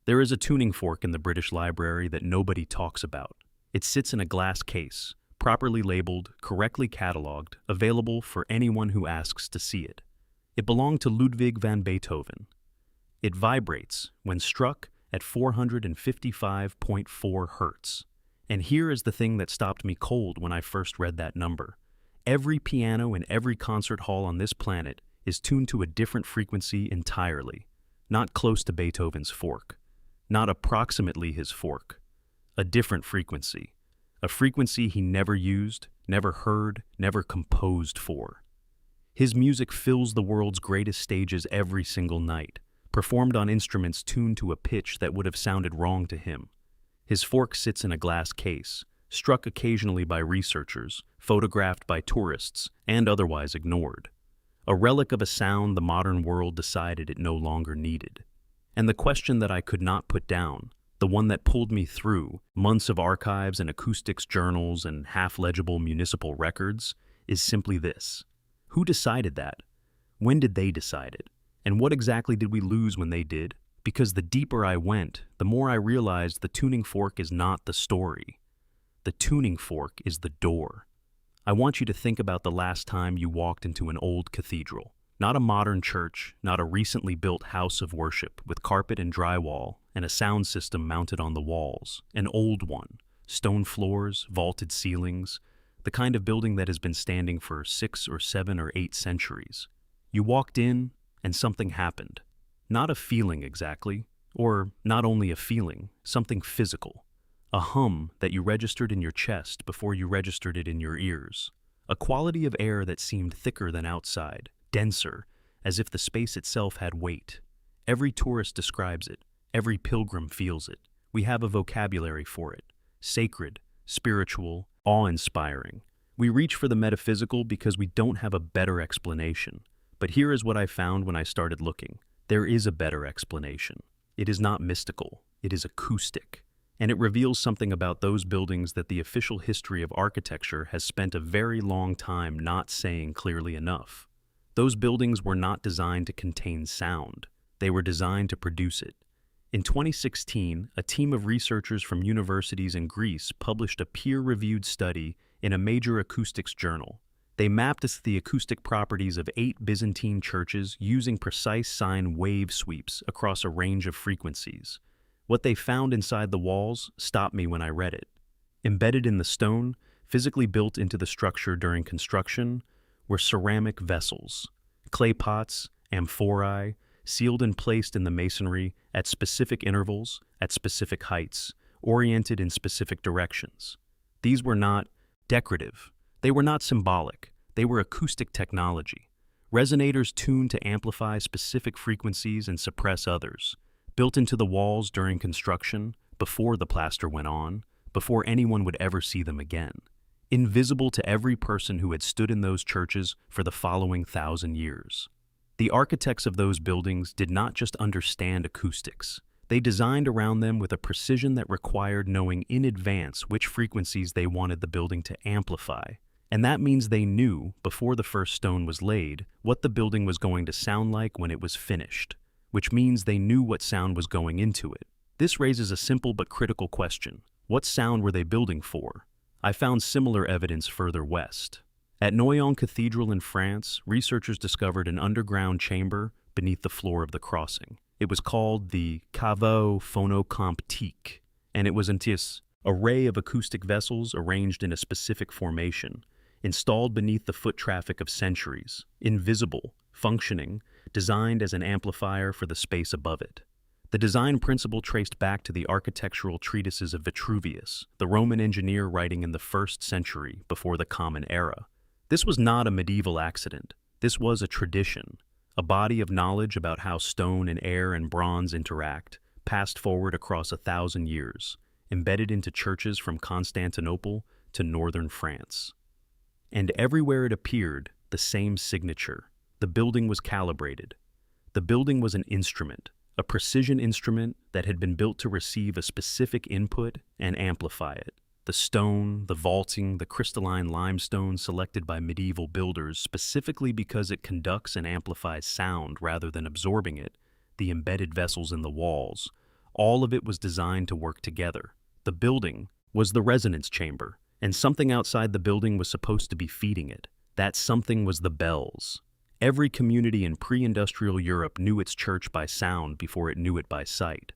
There is a tuning fork in the British Library that nobody talks about. It sits in a glass case, properly labeled, correctly catalogued, available for anyone who asks to see it. It belonged to Ludwig van Beethoven. It vibrates when struck at 455.4 hertz. And here is the thing that stopped me cold when I first read that number. Every piano in every concert hall on this planet is tuned to a different frequency entirely, not close to Beethoven's fork, not approximately his fork, a different frequency, a frequency he never used, never heard, never composed for. His music fills the world's greatest stages every single night, performed on instruments tuned to a pitch that would have sounded wrong to him. His fork sits in a glass case, struck occasionally by researchers, photographed by tourists, and otherwise ignored. A relic of a sound the modern world decided it no longer needed. And the question that I could not put down, the one that pulled me through months of archives and acoustics journals and half-legible municipal records, is simply this. Who decided that? When did they decide it? And what exactly did we lose when they did? Because the deeper I went, the more I realized the tuning fork is not the story. The tuning fork is the door. I want you to think about the last time you walked into an old cathedral. Not a modern church, not a recently built house of worship with carpet and drywall and a sound system mounted on the walls. An old one. Stone floors, vaulted ceilings, the kind of building that has been standing for 6 or 7 or 8 centuries. You walked in and something happened. Not a feeling exactly, or not only a feeling, something physical. A hum that you registered in your chest before you registered it in your ears. A quality of air that seemed thicker than outside, denser, as if the space itself had weight. Every tourist describes it. Every pilgrim feels it. We have a vocabulary for it. Sacred, spiritual, awe-inspiring. We reach for the metaphysical because we don't have a better explanation. But here is what I found when I started looking. There is a better explanation. It is not mystical. It is acoustic. And it reveals something about those buildings that the official history of architecture has spent a very long time not saying clearly enough. Those buildings were not designed to contain sound. They were designed to produce it. In 2016, a team of researchers from universities in Greece published a peer-reviewed study in a major acoustics journal. They mapped the acoustic properties of 8 Byzantine churches using precise sine wave sweeps across a range of frequencies. What they found inside the walls stopped me when I read it. Embedded in the stone, physically built into the structure during construction, were ceramic vessels, clay pots, amphorae, sealed and placed in the masonry at specific intervals, at specific heights, oriented in specific directions. These were not decorative. They were not symbolic. They were acoustic technology. Resonators tuned to amplify specific frequencies and suppress others. Built into the walls during construction, before the plaster went on, before anyone would ever see them again. Invisible to every person who had stood in those churches for the following 1,000 years. The architects of those buildings did not just understand acoustics. They designed around them with a precision that required knowing in advance which frequencies they wanted the building to amplify. And that means they knew, before the first stone was laid, what the building was going to sound like when it was finished. Which means they knew what sound was going into it. This raises a simple but critical question. What sound were they building for? I found similar evidence further west. At Noyon Cathedral in France, researchers discovered an underground chamber beneath the floor of the crossing. It was called the caveau phonocomptique, and it was an array of acoustic vessels arranged in a specific formation, installed beneath the foot traffic of centuries, invisible, functioning, designed as an amplifier for the space above it. The design principle traced back to the architectural treatises of Vitruvius, the Roman engineer writing in the 1st century before the Common Era. This was not a medieval accident. This was a tradition, a body of knowledge about how stone and air and bronze interact, passed forward across 1,000 years, embedded into churches from Constantinople to northern France. And everywhere it appeared, the same signature. The building was calibrated. The building was an instrument, a precision instrument that had been built to receive a specific input and amplify it. The stone, the vaulting, the crystalline limestone selected by medieval builders specifically because it conducts and amplifies sound rather than absorbing it, the embedded vessels in the walls, All of it was designed to work together. The building was the resonance chamber, and something outside the building was supposed to be feeding it. That something was the bells. Every community in pre-industrial Europe knew its church by sound before it knew it by sight.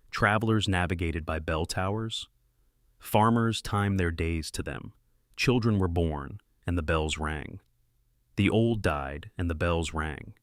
Travelers navigated by bell towers. Farmers timed their days to them. Children were born, and the bells rang. The old died, and the bells rang.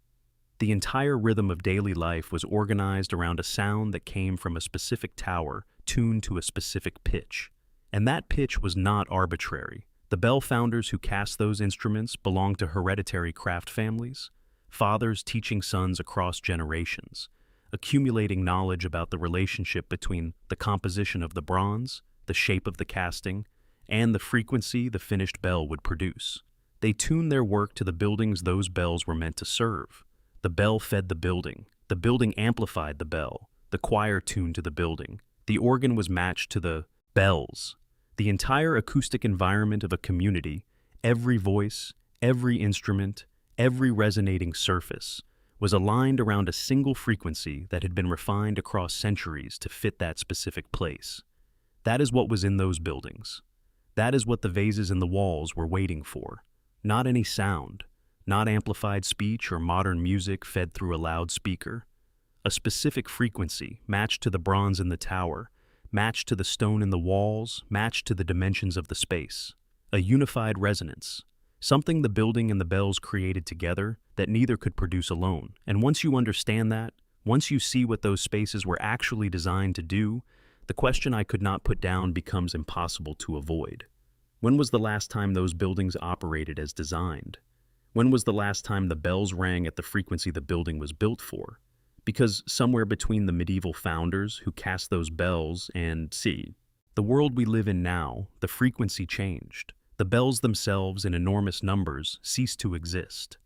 The entire rhythm of daily life was organized around a sound that came from a specific tower, tuned to a specific pitch. And that pitch was not arbitrary. The bell founders who cast those instruments belonged to hereditary craft families, fathers teaching sons across generations, accumulating knowledge about the relationship between the composition of the bronze, the shape of the casting, and the frequency the finished bell would produce. They tuned their work to the buildings those bells were meant to serve. The bell fed the building amplified the bell, the choir tuned to the building, the organ was matched to the bells. The entire acoustic environment of a community, every voice, every instrument, every resonating surface, was aligned around a single frequency that had been refined across centuries to fit that specific place. That is what was in those buildings. That is what the vases in the walls were waiting for. Not any sound, not amplified speech or modern music fed through a loudspeaker. A specific frequency matched to the bronze in the tower, matched to the stone in the walls, matched to the dimensions of the space. A unified resonance, something the building and the bells created together that neither could produce alone. And once you understand that, once you see what those spaces were actually designed to do, the question I could not put down becomes impossible to avoid. When was the last time those buildings operated as designed? When was the last time the bells rang at the frequency the building was built for? Because somewhere between the medieval founders who cast those bells and the world we live in now, the frequency changed. The bells themselves in enormous numbers ceased to exist.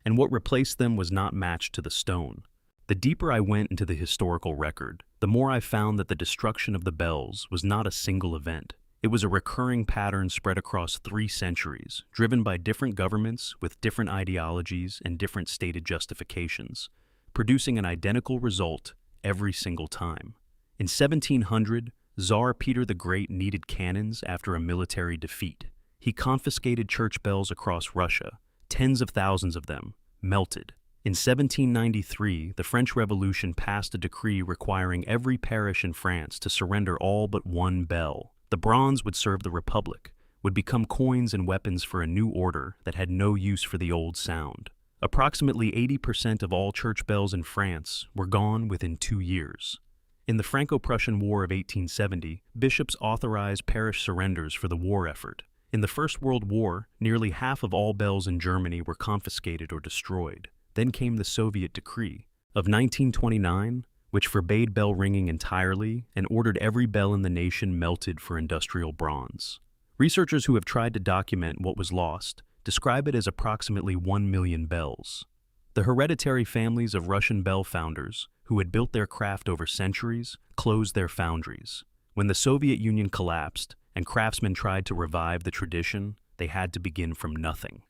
And what replaced them was not matched to the stone. The deeper I went into the historical record, the more I found that the destruction of the bells was not a single event. It was a recurring pattern spread across 3 centuries, driven by different governments with different ideologies and different stated justifications, producing an identical result every single time. In 1700, Tsar Peter the Great needed cannons after a military defeat. He confiscated church bells across Russia, tens of thousands of them, melted. In 1793, the French Revolution passed a decree requiring every parish in France to surrender all but one bell. The bronze would serve the Republic, would become coins and weapons for a new order that had no use for the old sound. Approximately 80% of all church bells in France were gone within 2 years. In the Franco-Prussian War of 1870, bishops authorized parish surrenders for the war effort. In the First World War, nearly half of all bells in Germany were confiscated or destroyed. Then came the Soviet decree of 1929, which forbade bell ringing entirely and ordered every bell in the nation melted for industrial bronze. Researchers who have tried to document what was lost describe it as approximately 1 million bells. The hereditary families of Russian bell founders, who had built their craft over centuries, closed their foundries. When the Soviet Union collapsed and craftsmen tried to revive the tradition, they had to begin from nothing.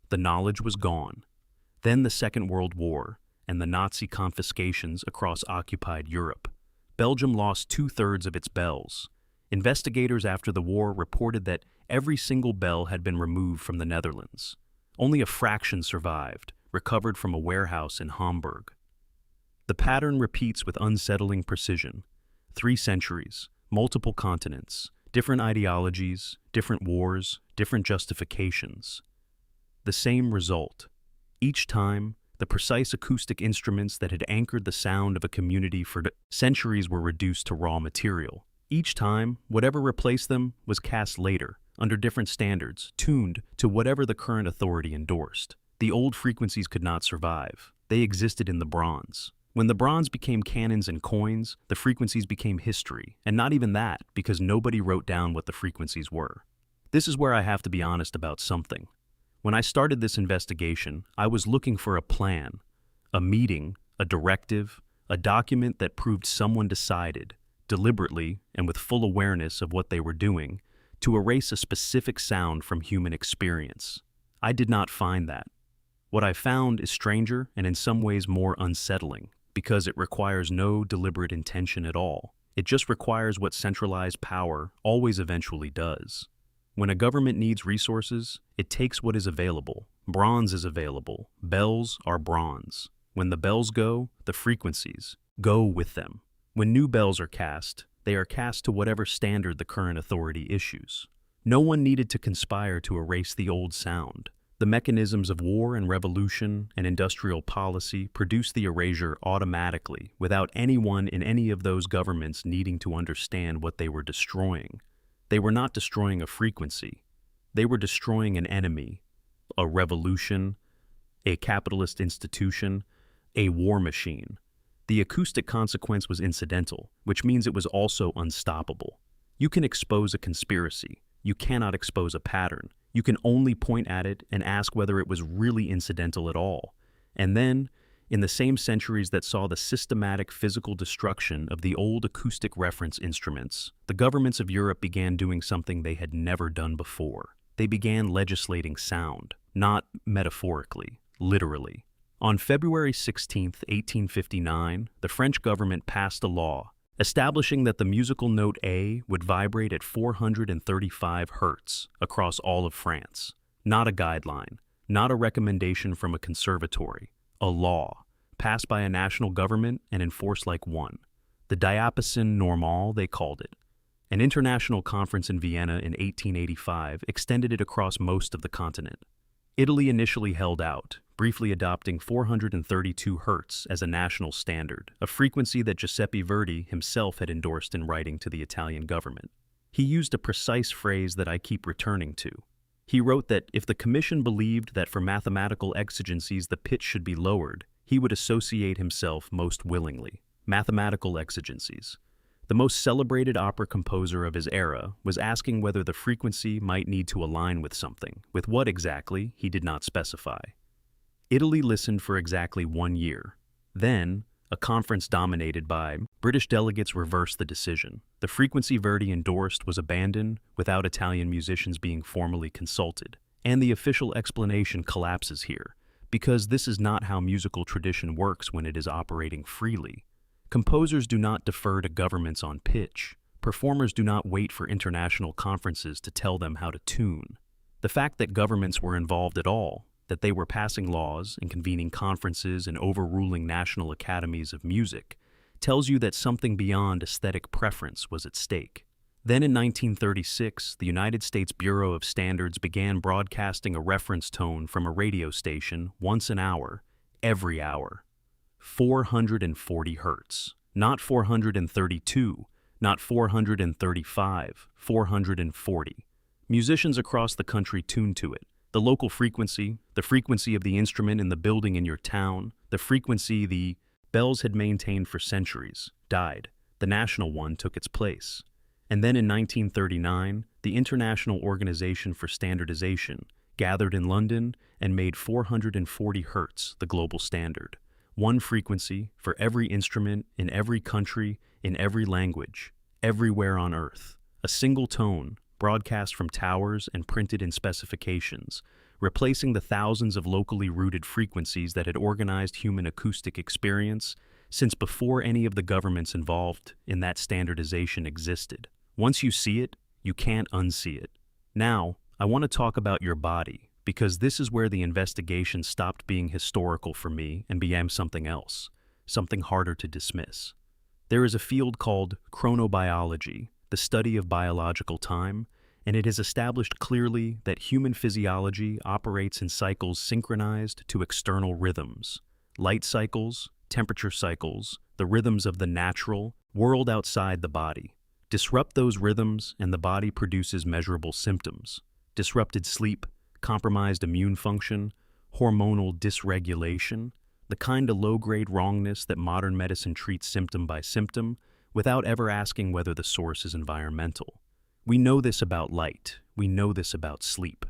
The knowledge was gone. Then the Second World War and the Nazi confiscations across occupied Europe. Belgium lost 2/3 of its bells. Investigators after the war reported that every single bell had been removed from the Netherlands. Only a fraction survived, recovered from a warehouse in Hamburg. The pattern repeats with unsettling precision. 3 centuries, multiple continents, different ideologies, different wars, different justifications. The same result. Each time, the precise acoustic instruments that had anchored the sound of a community for centuries were reduced to raw material. Each time, whatever replaced them was cast later, under different standards, tuned to whatever the current authority endorsed. The old frequencies could not survive. They existed in the bronze. When the bronze became cannons and coins, the frequencies became history, and not even that, because nobody wrote down what the frequencies were. This is where I have to be honest about something. When I started this investigation, I was looking for a plan, a meeting, a directive, a document that proved someone decided, deliberately and with full awareness of what they were doing, to erase a specific sound from human experience. I did not find that. What I found is stranger and in some ways more unsettling. because it requires no deliberate intention at all. It just requires what centralized power always eventually does. When a government needs resources, it takes what is available. Bronze is available. Bells are bronze. When the bells go, the frequencies go with them. When new bells are cast, they are cast to whatever standard the current authority issues. No one needed to conspire to erase the old sound. The mechanisms of war and revolution and industrial policy produced the erasure automatically, without anyone in any of those governments needing to understand what they were destroying. They were not destroying a frequency. They were destroying an enemy, a revolution, a capitalist institution, a war machine. The acoustic consequence was incidental, which means it was also unstoppable. You can expose a conspiracy. You cannot expose a pattern. You can only point at it and ask whether it was really incidental at all. And then, in the same centuries that saw the systematic physical destruction of the old acoustic reference instruments, the governments of Europe began doing something they had never done before. They began legislating sound, not metaphorically, literally. On February 16, 1859, the French government passed a law establishing that the musical note A would vibrate at 435 Hz across all of France. Not a guideline, not a recommendation from a conservatory, a law, passed by a national government and enforced like one. The diapason normal, they called it. An international conference in Vienna in 1885 extended it across most of the continent. Italy initially held out, briefly adopting 432 Hz as a national standard, a frequency that Giuseppe Verdi himself had endorsed in writing to the Italian government. He used a precise phrase that I keep returning to. He wrote that if the Commission believed that for mathematical exigencies the pitch should be lowered, he would associate himself most willingly. Mathematical exigencies. The most celebrated opera composer of his era was asking whether the frequency might need to align with something. With what exactly, he did not specify. Italy listened for exactly 1 year. Then, a conference dominated by British delegates reversed the decision. The frequency Verdi endorsed was abandoned without Italian musicians being formally consulted. And the official explanation collapses here, because this is not how musical tradition works when it is operating freely. Composers do not defer to governments on pitch. Performers do not wait for international conferences to tell them how to tune. The fact that governments were involved at all, that they were passing laws and convening conferences and overruling national academies of music, tells you that something beyond aesthetic preference was at stake. Then in 1936, the United States Bureau of Standards began broadcasting a reference tone from a radio station once an hour, every hour. 440 Hz. Not 432, not 435, 440. Musicians across the country tuned to it. The local frequency, the frequency of the instrument in the building in your town, the frequency the bells had maintained for centuries, died. The national one took its place. And then in 1939, the International Organization for Standardization gathered in London and made 440 Hz the global standard. One frequency for every instrument, in every country, in every language, everywhere on Earth. A single tone, broadcast from towers and printed in specifications, replacing the thousands of locally rooted frequencies that had organized human acoustic experience since before any of the governments involved in that standardization existed. Once you see it, you can't unsee it. Now, I want to talk about your body, because this is where the investigation stopped being historical for me and became something else, something harder to dismiss. There is a field called chronobiology, the study of biological time, and it has established clearly that human physiology operates in cycles synchronized to external rhythms, light cycles, temperature cycles, the rhythms of the natural world outside the body. Disrupt those rhythms and the body produces measurable symptoms. Disrupted sleep, compromised immune function, hormonal dysregulation, the kind of low-grade wrongness that modern medicine treats symptom by symptom without ever asking whether the source is environmental. We know this about light. We know this about sleep.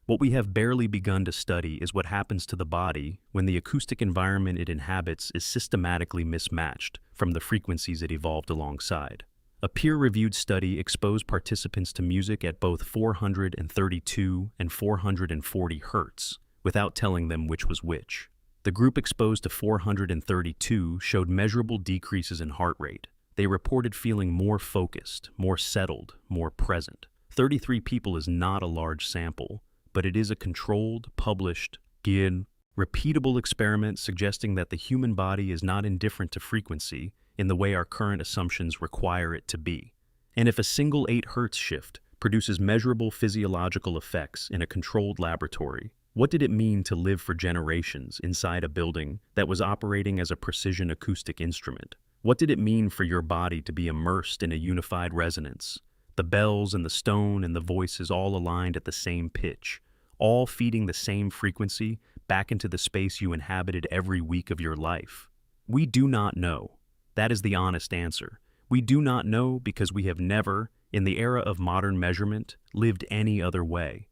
What we have barely begun to study is what happens to the body when the acoustic environment it inhabits is systematically mismatched from the frequencies it evolved alongside. A peer-reviewed study exposed participants to music at both 432 and 440 Hz without telling them which was which. The group exposed to 432 showed measurable decreases in heart rate. They reported feeling more focused, more settled, more present. 33 people is not a large sample, but it is a controlled, published, repeatable experiment suggesting that the human body is not indifferent to frequency in the way our current assumptions require it to be. And if a single 8 Hz shift produces measurable physiological effects in a controlled laboratory, what did it mean to live for generations inside a building that was operating as a precision acoustic instrument? What did it mean for your body to be immersed in a unified resonance? The bells and the stone and the voices all aligned at the same pitch, all feeding the same frequency back into the space you inhabited every week of your life. We do not know. That is the honest answer. We do not know because we have never, in the era of modern measurement, lived any other way.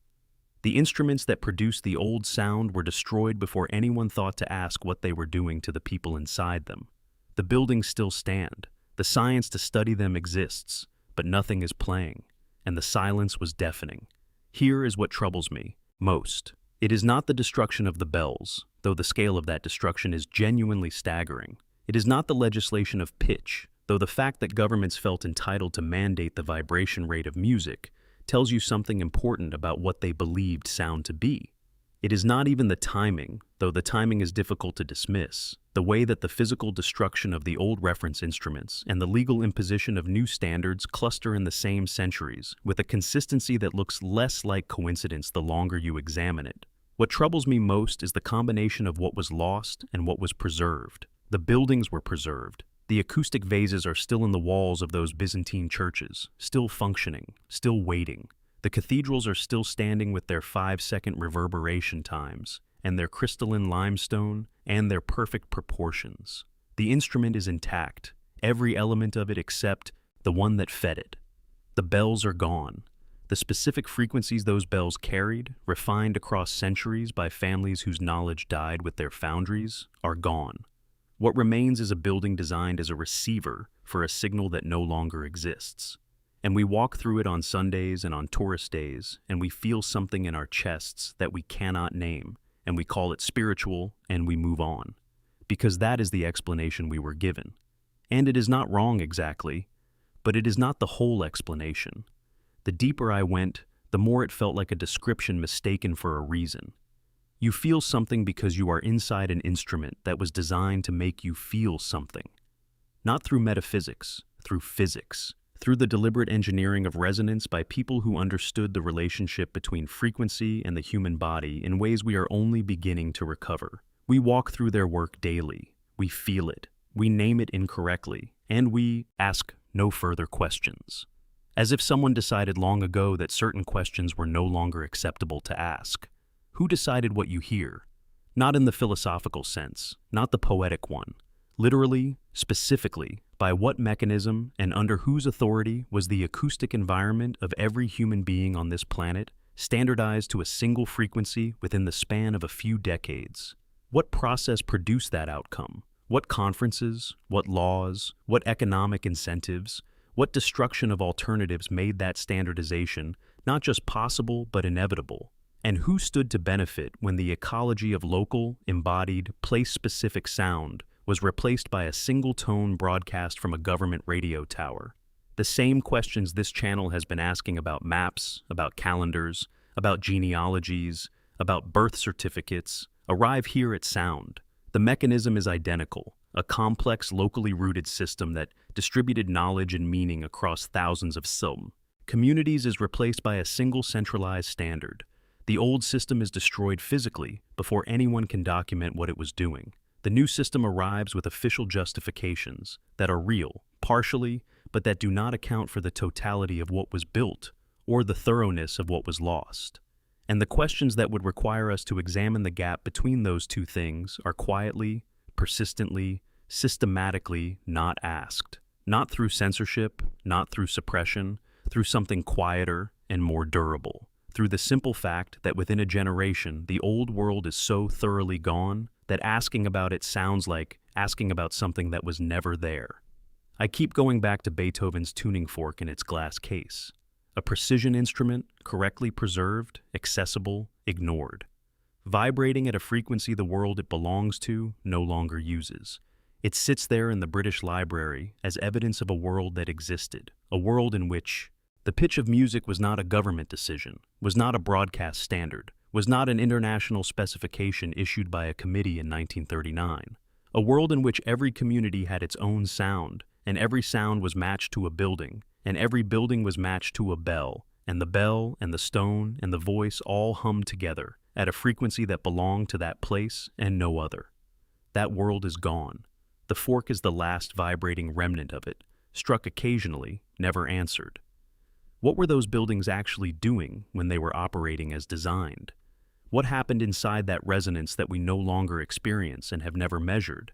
The instruments that produced the old sound were destroyed before anyone thought to ask what they were doing to the people inside them. The buildings still stand. The science to study them exists, but nothing is playing, and the silence was deafening. Here is what troubles me most. It is not the destruction of the bells, though the scale of that destruction is genuinely staggering. It is not the legislation of pitch, though the fact that governments felt entitled to mandate the vibration rate of music tells you something important about what they believed sound to be. It is not even the timing, though the timing is difficult to dismiss. The way that the physical destruction of the old reference instruments and the legal imposition of new standards cluster in the same centuries, with a consistency that looks less like coincidence the longer you examine it. What troubles me most is the combination of what was lost and what was preserved. The buildings were preserved. The acoustic vases are still in the walls of those Byzantine churches, still functioning, still waiting. The cathedrals are still standing with their 5-second reverberation times, and their crystalline limestone, and their perfect proportions. The instrument is intact, every element of it except the one that fed it. The bells are gone. The specific frequencies those bells carried, refined across centuries by families whose knowledge died with their foundries, are gone. What remains is a building designed as a receiver for a signal that no longer exists. And we walk through it on Sundays and on tourist days, and we feel something in our chests that we cannot name, and we call it spiritual, and we move on. Because that is the explanation we were given. And it is not wrong exactly, but it is not the whole explanation. The deeper I went, the more it felt like a description mistaken for a reason. You feel something because you are inside an instrument that was designed to make you feel something. Not through metaphysics, through physics, through the deliberate engineering of resonance by people who understood the relationship between frequency and the human body in ways we are only beginning to recover. We walk through their work daily. We feel it. We name it incorrectly. And we ask no further questions. As if someone decided long ago that certain questions were no longer acceptable to ask. Who decided what you hear? Not in the philosophical sense, not the poetic one. Literally, specifically, by what mechanism and under whose authority was the acoustic environment of every human being on this planet standardized to a single frequency within the span of a few decades? What process produced that outcome? What conferences, what laws, what economic incentives, what destruction of alternatives made that standardization not just possible but inevitable? And who stood to benefit when the ecology of local, embodied, place-specific sound was replaced by a single tone broadcast from a government radio tower? The same questions this channel has been asking about maps, about calendars, about genealogies, about birth certificates, arrive here at sound. The mechanism is identical, a complex, locally rooted system that distributed knowledge and meaning across thousands of communities is replaced by a single centralized standard. The old system is destroyed physically before anyone can document what it was doing. The new system arrives with official justifications that are real, partially, but that do not account for the totality of what was built or the thoroughness of what was lost. And the questions that would require us to examine the gap between those two things are quietly, persistently, systematically not asked. Not through censorship, not through suppression, through something quieter and more durable. Through the simple fact that within a generation, the old world is so thoroughly gone that asking about it sounds like asking about something that was never there. I keep going back to Beethoven's tuning fork in its glass case. A precision instrument, correctly preserved, accessible, ignored. vibrating at a frequency the world it belongs to no longer uses. It sits there in the British Library as evidence of a world that existed, a world in which the pitch of music was not a government decision, was not a broadcast standard, was not an international specification issued by a committee in 1939. A world in which every community had its own sound, and every sound was matched to a building, and every building was matched to a bell, and the bell and the stone and the voice all hummed together at a frequency that belonged to that place and no other. That world is gone. The fork is the last vibrating remnant of it, struck occasionally, never answered. What were those buildings actually doing when they were operating as designed? What happened inside that resonance that we no longer experience and have never measured?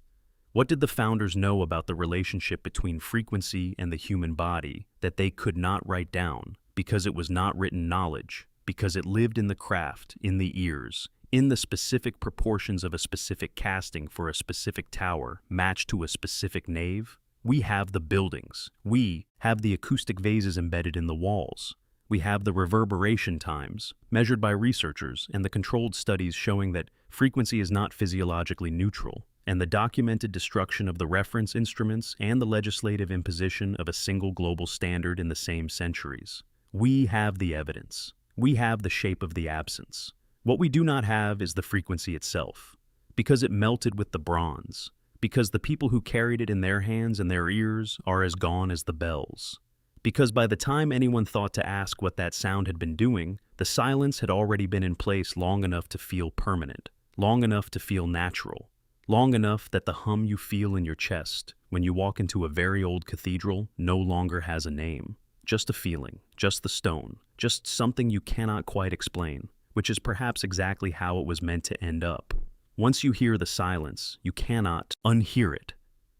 What did the founders know about the relationship between frequency and the human body that they could not write down because it was not written knowledge, because it lived in the craft, in the ears, in the specific proportions of a specific casting for a specific tower matched to a specific nave? We have the buildings. We have the acoustic vases embedded in the walls. We have the reverberation times, measured by researchers, and the controlled studies showing that frequency is not physiologically neutral, and the documented destruction of the reference instruments and the legislative imposition of a single global standard in the same centuries. We have the evidence. We have the shape of the absence. What we do not have is the frequency itself, because it melted with the bronze, because the people who carried it in their hands and their ears are as gone as the bells. Because by the time anyone thought to ask what that sound had been doing, the silence had already been in place long enough to feel permanent, long enough to feel natural, long enough that the hum you feel in your chest when you walk into a very old cathedral no longer has a name. Just a feeling, just the stone, just something you cannot quite explain, which is perhaps exactly how it was meant to end up. Once you hear the silence, you cannot unhear it.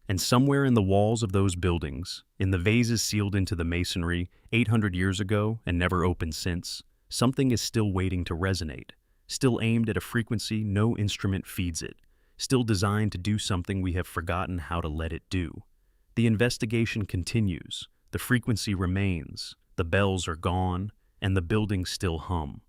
And somewhere in the walls of those buildings, in the vases sealed into the masonry 800 years ago and never opened since, something is still waiting to resonate, still aimed at a frequency no instrument feeds it, still designed to do something we have forgotten how to let it do. The investigation continues, the frequency remains, the bells are gone, and the buildings still hum.